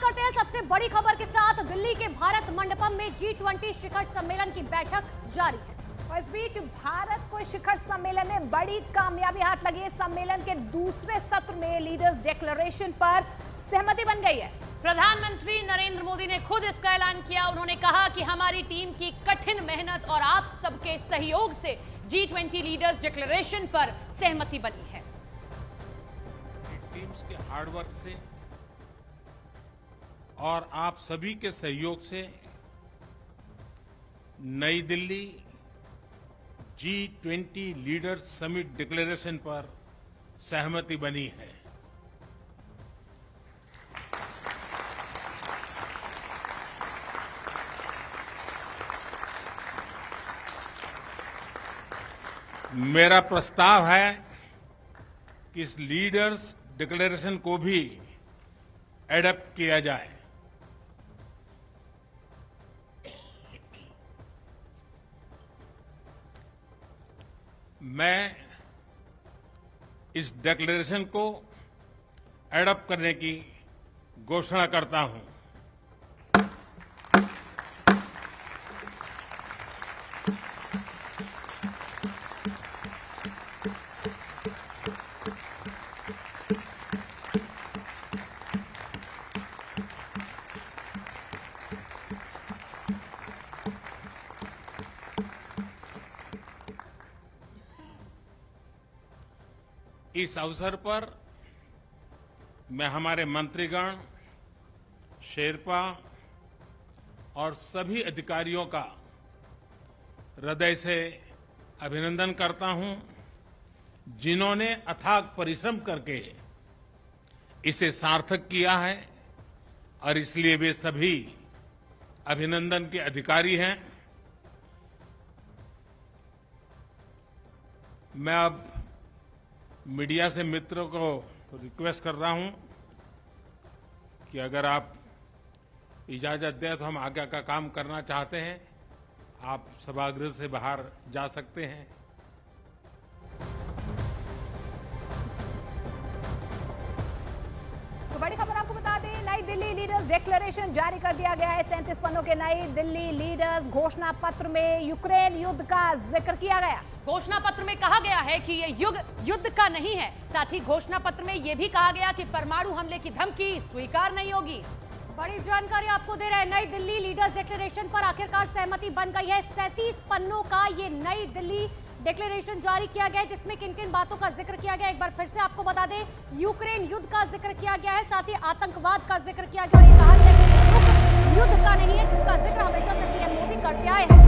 करते हैं सबसे बड़ी खबर के साथ। दिल्ली के भारत मंडपम में G20 शिखर सम्मेलन की बैठक जारी है। और इस बीच भारत को शिखर सम्मेलन में बड़ी कामयाबी हाथ लगी है। सम्मेलन के दूसरे सत्र में लीडर्स डिक्लेरेशन पर सहमति बन गई है। प्रधानमंत्री नरेंद्र मोदी ने खुद इसका ऐलान किया। उन्होंने कहा कि हमारी टीम की कठिन मेहनत और आप सबके सहयोग से G20 लीडर्स डिक्लेरेशन पर सहमति बनी है। टीम्स के हार्डवर्क से और आप सभी के सहयोग से नई Delhi G20 leaders summit declaration पर सहमति बनी है। मेरा प्रस्ताव है कि इस लीडर्स डिक्लेरेशन को भी एडॉप्ट किया जाए। मैं इस डिक्लेरेशन को एडॉप्ट करने की घोषणा करता हूं। इस अवसर पर मैं हमारे मंत्रीगण, शेरपा और सभी अधिकारियों का हृदय से अभिनंदन करता हूं, जिन्होंने अथाक परिश्रम करके इसे सार्थक किया है और इसलिए वे सभी अभिनंदन के अधिकारी हैं। मैं अब मीडिया से मित्रों को रिक्वेस्ट कर रहा हूं कि अगर आप इजाजत दें तो हम आगे का काम करना चाहते हैं। आप सभागृह से बाहर जा सकते हैं। तो बड़ी खबर आपको बता दें, नई दिल्ली लीडर्स डिक्लेरेशन जारी कर दिया गया है। 37 पन्नों के नई दिल्ली लीडर्स घोषणा पत्र में यूक्रेन युद्ध का जिक्र किया गया। घोषणा पत्र में कहा गया है कि ये युद्ध का नहीं है। साथ ही घोषणा पत्र में यह भी कहा गया कि परमाणु हमले की धमकी स्वीकार नहीं होगी। बड़ी जानकारी आपको दे रहे हैं। नई दिल्ली लीडर्स डिक्लेरेशन पर आखिरकार सहमति बन गई है। 37 पन्नों का ये नई दिल्ली डिक्लेरेशन जारी किया गया है, जिसमें किन किन बातों का जिक्र किया गया। एक बार फिर से आपको बता दें, यूक्रेन युद्ध का जिक्र किया गया है, साथ ही आतंकवाद का जिक्र किया गया और ये कहा गया कि युद्ध का नहीं है, जिसका जिक्र हमेशा से पीएम मोदी करते आए हैं।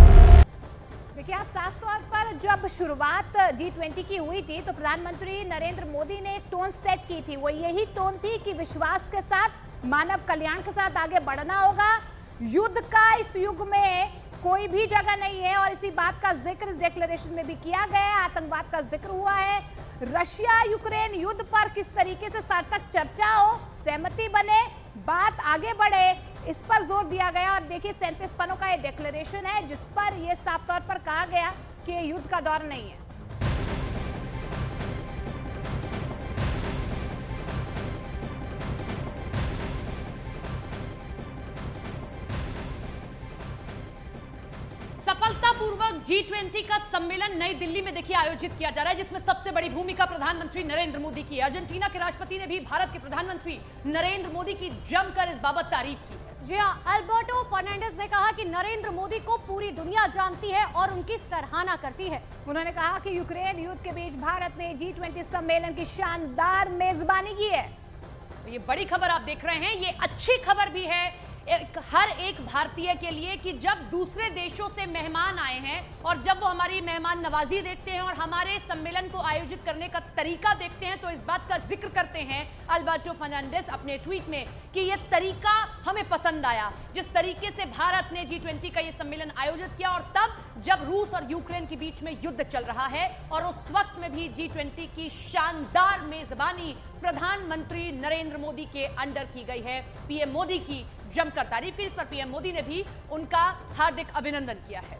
देखिए, आप साफ तौर पर जब शुरुआत G20 की हुई थी तो प्रधानमंत्री नरेंद्र मोदी ने एक टोन सेट की थी। वो यही टोन थी कि विश्वास के साथ, मानव कल्याण के साथ आगे बढ़ना होगा। युद्ध का इस युग में कोई भी जगह नहीं है और इसी बात का जिक्र इस डिक्लेरेशन में भी किया गया है। आतंकवाद का जिक्र हुआ है। रशिया यूक्रेन युद्ध पर किस तरीके से सार्थक चर्चा हो, सहमति बने, बात आगे बढ़े, इस पर जोर दिया गया। और देखिए, 37 पन्नों का ये डिक्लेरेशन है जिस पर यह साफ तौर पर कहा गया कि ये युद्ध का दौर नहीं है। सफलतापूर्वक G20 का सम्मेलन नई दिल्ली में देखिए आयोजित किया जा रहा है, जिसमें सबसे बड़ी भूमिका प्रधानमंत्री नरेंद्र मोदी की है। अर्जेंटीना के राष्ट्रपति ने भी भारत के प्रधानमंत्री नरेंद्र मोदी की जमकर इस बाबत तारीफ की है। जी हाँ, अल्बर्टो फर्नांडिस ने कहा कि नरेंद्र मोदी को पूरी दुनिया जानती है और उनकी सराहना करती है। उन्होंने कहा कि यूक्रेन युद्ध के बीच भारत ने G20 सम्मेलन की शानदार मेजबानी की है। तो ये बड़ी खबर आप देख रहे हैं, ये अच्छी खबर भी है हर एक भारतीय के लिए कि जब दूसरे देशों से मेहमान आए हैं और जब वो हमारी मेहमान नवाजी देखते हैं और हमारे सम्मेलन को आयोजित करने का तरीका देखते हैं तो इस बात का जिक्र करते हैं अल्बर्टो फर्नांडिस अपने ट्वीट में कि ये तरीका हमें पसंद आया, जिस तरीके से भारत ने G20 का ये सम्मेलन आयोजित किया और तब जब रूस और यूक्रेन के बीच में युद्ध चल रहा है और उस वक्त में भी G20 की शानदार मेजबानी प्रधानमंत्री नरेंद्र मोदी के अंडर की गई है। पीएम मोदी की जमकर तारीफ की, इस पर पीएम मोदी ने भी उनका हार्दिक अभिनंदन किया है।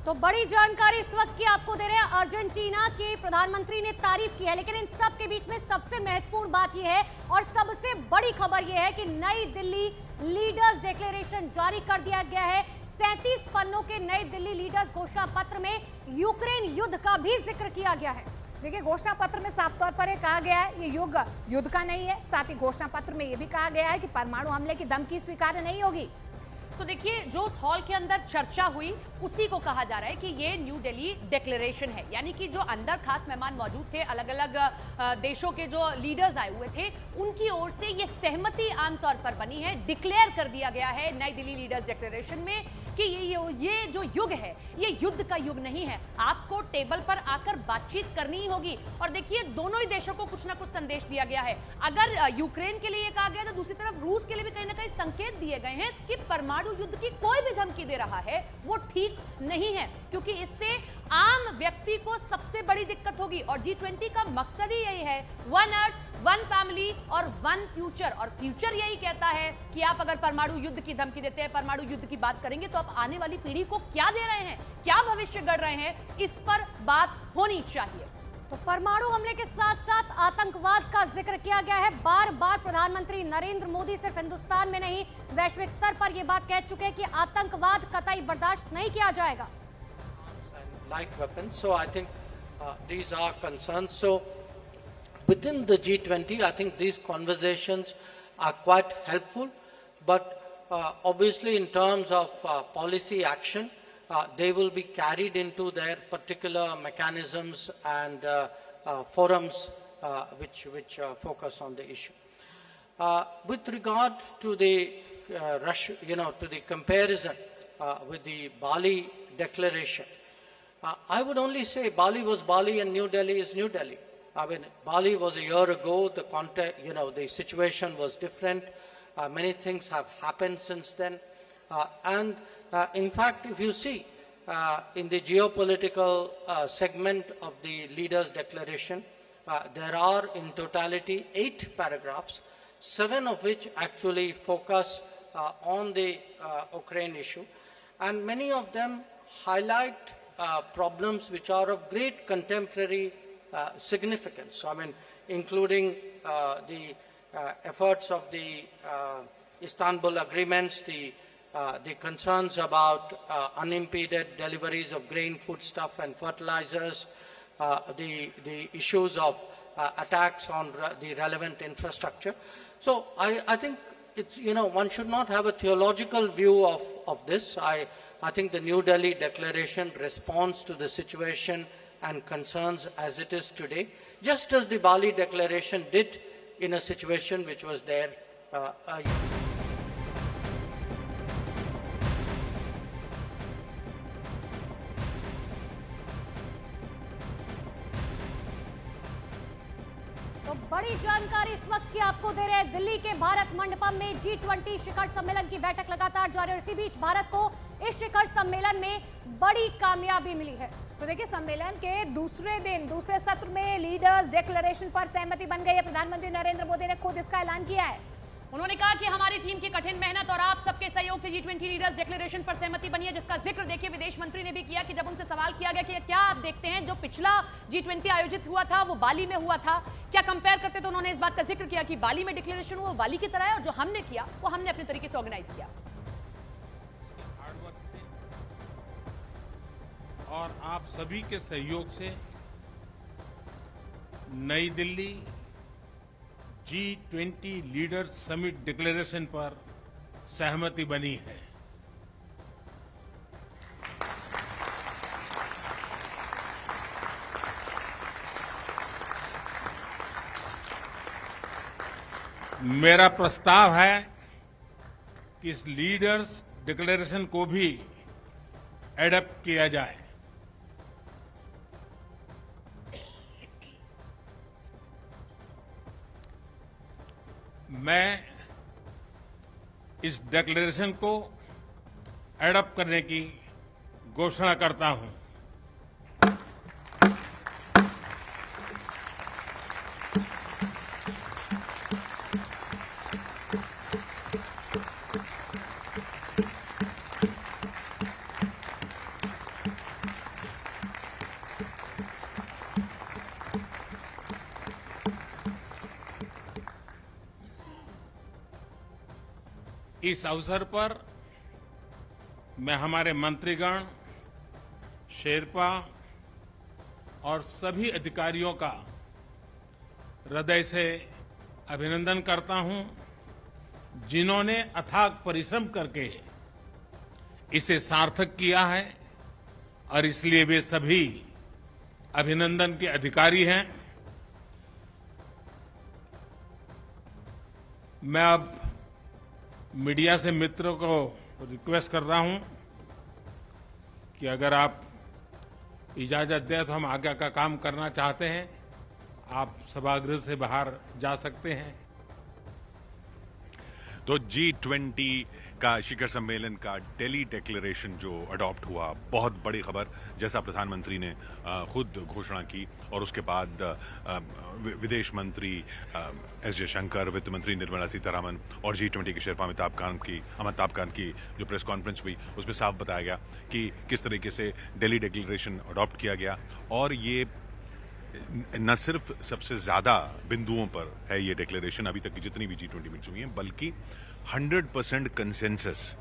तो बड़ी जानकारी इस वक्त की आपको दे रहे हैं। अर्जेंटीना के प्रधानमंत्री ने तारीफ की है, लेकिन इन सब के बीच में सबसे महत्वपूर्ण बात यह है और सबसे बड़ी खबर यह है कि नई दिल्ली लीडर्स डिक्लेरेशन जारी कर दिया गया है। 37 पन्नों के नई दिल्ली लीडर्स घोषणा पत्र में यूक्रेन युद्ध का भी जिक्र किया गया है। देखिए, घोषणा पत्र में साफ तौर पर कहा गया है ये युद्ध का नहीं है। साथ ही घोषणा पत्र में यह भी कहा गया है कि परमाणु हमले की धमकी स्वीकार्य नहीं होगी। तो देखिए, जो उस हॉल के अंदर चर्चा हुई उसी को कहा जा रहा है कि ये न्यू दिल्ली डिक्लेरेशन है, यानी कि जो अंदर खास मेहमान मौजूद थे, अलग अलग देशों के जो लीडर्स आए हुए थे, उनकी ओर से ये सहमति आमतौर पर बनी है, डिक्लेयर कर दिया गया है नई दिल्ली लीडर्स डिक्लेरेशन में कि ये जो युग है ये युद्ध का युग नहीं है, आपको टेबल पर आकर बातचीत करनी ही होगी। और देखिए, दोनों ही देशों को कुछ ना कुछ संदेश दिया गया है। अगर यूक्रेन के लिए कहा गया तो दूसरी तरफ रूस के लिए भी कहीं ना कहीं संकेत दिए गए हैं कि परमाणु युद्ध की कोई भी धमकी दे रहा है वो ठीक नहीं है, क्योंकि इससे आम व्यक्ति को सबसे बड़ी दिक्कत होगी। और G20 का मकसद ही यही है, वन अर्थ, वन फैमिली और वन फ्यूचर। और फ्यूचर यही कहता है कि आप अगर परमाणु युद्ध की धमकी देते हैं, परमाणु युद्ध की बात करेंगे तो आप आने वाली पीढ़ी को क्या दे रहे हैं, क्या भविष्य गढ़ रहे हैं, इस पर बात होनी चाहिए। तो परमाणु हमले के साथ साथ आतंकवाद का जिक्र किया गया है। बार बार प्रधानमंत्री नरेंद्र मोदी सिर्फ हिंदुस्तान में नहीं, वैश्विक स्तर पर यह बात कह चुके हैं कि आतंकवाद कतई बर्दाश्त नहीं किया जाएगा। Like weapons, so I think these are concerns. So within the G20, I think these conversations are quite helpful, but obviously in terms of policy action, they will be carried into their particular mechanisms and forums which focus on the issue. With regard to the to the comparison with the Bali declaration, I would only say Bali was Bali and New Delhi is New Delhi. I mean, Bali was a year ago. The context, the situation was different. Many things have happened since then. And in fact, if you see in the geopolitical segment of the leaders' declaration, there are in totality 8 paragraphs, 7 of which actually focus on the Ukraine issue, and many of them highlight problems which are of great contemporary significance. So, I mean, including the efforts of the Istanbul agreements, the concerns about unimpeded deliveries of grain, foodstuff and fertilizers, the issues of attacks on the relevant infrastructure. So I think it's, one should not have a theological view of this. I think the New Delhi Declaration responds to the situation and concerns as it is today, just as the Bali Declaration did in a situation which was there. तो बड़ी जानकारी इस वक्त की आपको दे रहे हैं। दिल्ली के भारत मंडपम में G20 शिखर सम्मेलन की बैठक लगातार जारी है। इसी बीच भारत को इस शिखर सम्मेलन में बड़ी कामयाबी मिली है। तो देखिए, सम्मेलन के दूसरे दिन दूसरे सत्र में लीडर्स डिक्लेरेशन पर सहमति बन गई है। प्रधानमंत्री नरेंद्र मोदी ने खुद इसका ऐलान किया है। उन्होंने कहा कि हमारी टीम की कठिन मेहनत और आप सबके सहयोग से G20 लीडर्स डिक्लेरेशन पर सहमति बनी है, जिसका जिक्र देखिए विदेश मंत्री ने भी किया कि जब उनसे सवाल किया गया कि क्या आप देखते हैं जो पिछला G20 आयोजित हुआ था वो बाली में हुआ था, क्या कंपेयर करते, तो उन्होंने इस बात का जिक्र किया कि बाली में डिक्लेरेशन हुआ बाली की तरह है और जो हमने किया वो हमने अपने तरीके से ऑर्गेनाइज किया। और आप सभी के सहयोग से नई Delhi G20 leaders summit declaration पर सहमति बनी है। मेरा प्रस्ताव है कि इस लीडर्स डिक्लेरेशन को भी एडॉप्ट किया जाए। मैं इस डिक्लेरेशन को एडॉप्ट करने की घोषणा करता हूं। इस अवसर पर मैं हमारे मंत्रीगण, शेरपा और सभी अधिकारियों का हृदय से अभिनंदन करता हूं, जिन्होंने अथाक परिश्रम करके इसे सार्थक किया है और इसलिए वे सभी अभिनंदन के अधिकारी हैं। मैं अब मीडिया से मित्रों को रिक्वेस्ट कर रहा हूं कि अगर आप इजाजत दें तो हम आगे का काम करना चाहते हैं। आप सभागृह से बाहर जा सकते हैं। तो G20 का शिखर सम्मेलन का दिल्ली डिक्लेरेशन जो अडॉप्ट हुआ, बहुत बड़ी खबर, जैसा प्रधानमंत्री ने खुद घोषणा की, और उसके बाद विदेश मंत्री एस जयशंकर, वित्त मंत्री निर्मला सीतारामन और G20 के शेरपा अमिताभ कांत की जो प्रेस कॉन्फ्रेंस हुई, उसमें साफ बताया गया कि किस तरीके से दिल्ली डिक्लेरेशन अडॉप्ट किया गया। और ये न सिर्फ सबसे ज्यादा बिंदुओं पर है ये डिक्लेरेशन अभी तक की जितनी भी G20 मीट्स हुई हैं, बल्कि 100% कंसेंसस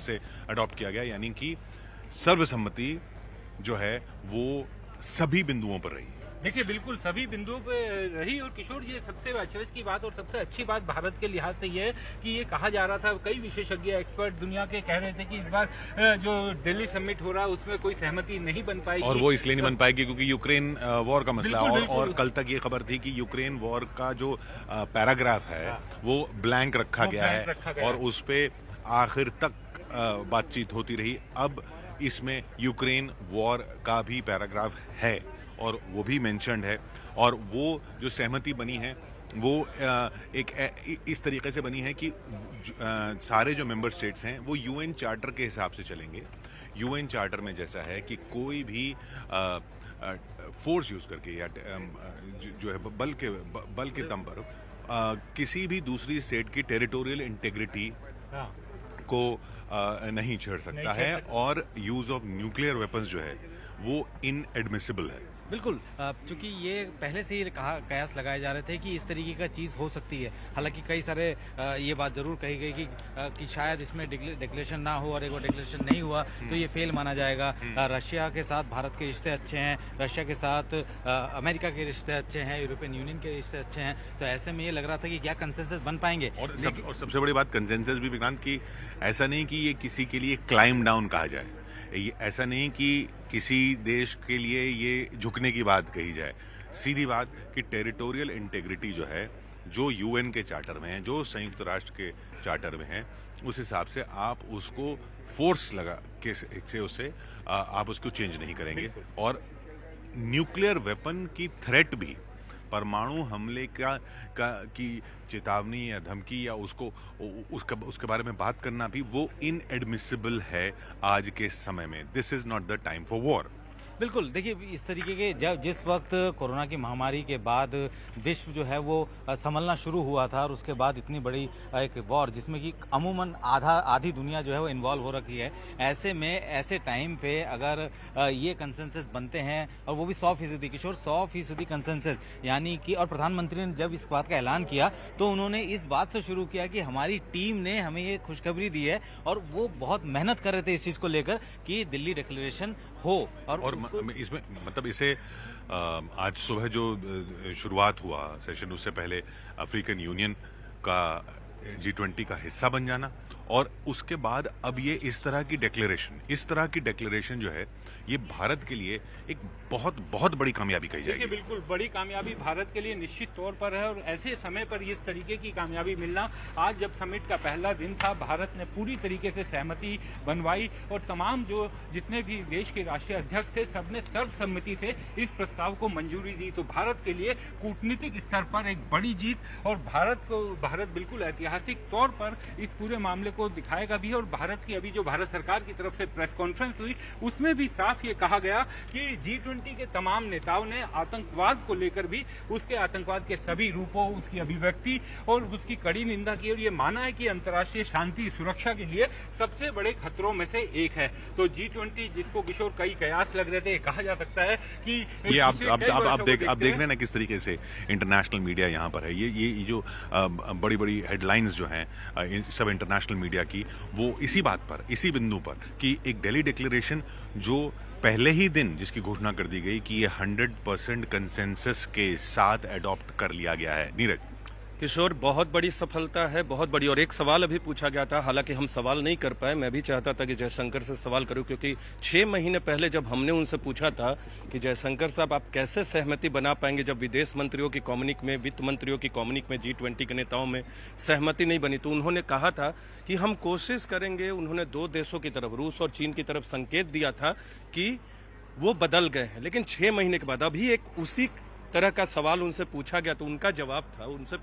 से अडॉप्ट किया गया, यानी कि सर्वसम्मति जो है वो सभी बिंदुओं पर रही। देखिए, बिल्कुल सभी बिंदुओं पे रही। और किशोर जी, सबसे अचरज की बात और सबसे अच्छी बात भारत के लिहाज से ये है कि ये कहा जा रहा था, कई विशेषज्ञ एक्सपर्ट दुनिया के कह रहे थे कि इस बार जो दिल्ली समिट हो रहा है उसमें कोई सहमति नहीं बन पाएगी, और वो इसलिए नहीं बन पाएगी क्योंकि यूक्रेन वॉर का मसला। और कल तक ये खबर थी कि यूक्रेन वॉर का जो पैराग्राफ है वो ब्लैंक रखा गया है और उस पे आखिर तक बातचीत होती रही। अब इसमें यूक्रेन वॉर का भी पैराग्राफ है और वो भी मेंशन्ड है, और वो जो सहमति बनी है वो एक इस तरीके से बनी है कि सारे जो मेंबर स्टेट्स हैं वो यूएन चार्टर के हिसाब से चलेंगे। यूएन चार्टर में जैसा है कि कोई भी फोर्स यूज करके या जो है बल के दम पर किसी भी दूसरी स्टेट की टेरिटोरियल इंटेग्रिटी को नहीं छेड़ सकता है, और यूज ऑफ न्यूक्लियर वेपन्स जो है वो इनएडमिसिबल है। बिल्कुल, चूंकि ये पहले से ही कयास लगाए जा रहे थे कि इस तरीके का चीज़ हो सकती है। हालांकि कई सारे ये बात जरूर कही गई कि शायद इसमें डिक्लेरेशन ना हो, और एक बार डिक्लेरेशन नहीं हुआ तो ये फेल माना जाएगा। रशिया के साथ भारत के रिश्ते अच्छे हैं, रशिया के साथ अमेरिका के रिश्ते अच्छे हैं, यूरोपियन यूनियन के रिश्ते अच्छे हैं, तो ऐसे में ये लग रहा था कि क्या कंसेंसस बन पाएंगे। और सबसे बड़ी बात कंसेंसस भी विक्रांत की ऐसा नहीं कि ये किसी के लिए क्लाइम डाउन कहा जाए, ये ऐसा नहीं कि किसी देश के लिए ये झुकने की बात कही जाए। सीधी बात कि टेरिटोरियल इंटेग्रिटी जो है, जो यूएन के चार्टर में है, जो संयुक्त राष्ट्र के चार्टर में है, उस हिसाब से आप उसको फोर्स लगा के से उससे आप उसको चेंज नहीं करेंगे। और न्यूक्लियर वेपन की थ्रेट भी, परमाणु हमले की चेतावनी या धमकी या उसके बारे में बात करना भी वो इनएडमिसिबल है आज के समय में। This is not the time for war. बिल्कुल, देखिए, इस तरीके के जिस वक्त कोरोना की महामारी के बाद विश्व जो है वो संभलना शुरू हुआ था, और उसके बाद इतनी बड़ी एक वॉर जिसमें कि अमूमन आधी दुनिया जो है वो इन्वॉल्व हो रखी है, ऐसे में ऐसे टाइम पे अगर ये कंसेंसस बनते हैं, और वो भी 100% किशोर 100% कंसेंसस, यानी कि, और प्रधानमंत्री ने जब इस बात का ऐलान किया तो उन्होंने इस बात से शुरू किया कि हमारी टीम ने हमें ये खुशखबरी दी है, और वो बहुत मेहनत कर रहे थे इस चीज़ को लेकर कि दिल्ली डिक्लेरेशन हो। और इसमें मतलब इसे आज सुबह जो शुरुआत हुआ सेशन, उससे पहले अफ्रीकन यूनियन का G20 का हिस्सा बन जाना, और उसके बाद अब ये इस तरह की डिक्लेरेशन जो है, ये भारत के लिए एक बहुत बहुत बड़ी कामयाबी कही जाएगी। बिल्कुल बड़ी कामयाबी भारत के लिए निश्चित तौर पर है, और ऐसे समय पर इस तरीके की कामयाबी मिलना, आज जब समिट का पहला दिन था, भारत ने पूरी तरीके से सहमति बनवाई, और तमाम जो जितने भी देश के राष्ट्रीय अध्यक्ष थे, सबने सर्वसम्मति से इस प्रस्ताव को मंजूरी दी। तो भारत के लिए कूटनीतिक स्तर पर एक बड़ी जीत, और भारत बिल्कुल ऐतिहासिक तौर पर इस पूरे मामले को दिखाएगा भी। और भारत की अभी जो भारत सरकार की तरफ से प्रेस कॉन्फ्रेंस हुई उसमें भी साफ ये कहा गया कि G20 के तमाम नेताओं ने आतंकवाद को लेकर भी, उसके आतंकवाद के सभी रूपों, उसकी अभिव्यक्ति और उसकी कड़ी निंदा की, और ये माना है कि अंतर्राष्ट्रीय शांति सुरक्षा के लिए सबसे बड़े खतरों में से एक है। तो G20 जिसको किशोर कई कयास लग रहे थे, कहा जा सकता है कि ये आप देख रहे हैं ना किस तरीके से इंटरनेशनल मीडिया यहाँ पर है। ये जो बड़ी बड़ी हेडलाइंस जो हैं सब इंटरनेशनल मीडिया की, वो इसी बात पर, इसी बिंदु पर कि एक दिल्ली डिक्लेरेशन जो पहले ही दिन जिसकी घोषणा कर दी गई कि ये 100% कंसेंसस के साथ एडॉप्ट कर लिया गया है। नीरज। किशोर, बहुत बड़ी सफलता है, बहुत बड़ी। और एक सवाल अभी पूछा गया था, हालांकि हम सवाल नहीं कर पाए। मैं भी चाहता था कि जयशंकर से सवाल करूं, क्योंकि 6 महीने पहले जब हमने उनसे पूछा था कि जयशंकर साहब आप कैसे सहमति बना पाएंगे जब विदेश मंत्रियों की कम्युनिक में, वित्त मंत्रियों की कम्युनिक में G20 के नेताओं में सहमति नहीं बनी, तो उन्होंने कहा था कि हम कोशिश करेंगे। उन्होंने 2 देशों की तरफ, रूस और चीन की तरफ संकेत दिया था कि वो बदल गए हैं। लेकिन 6 महीने के बाद अभी एक उसी तरह का सवाल उनसे पूछा गया, तो उनका जवाब था, उनसे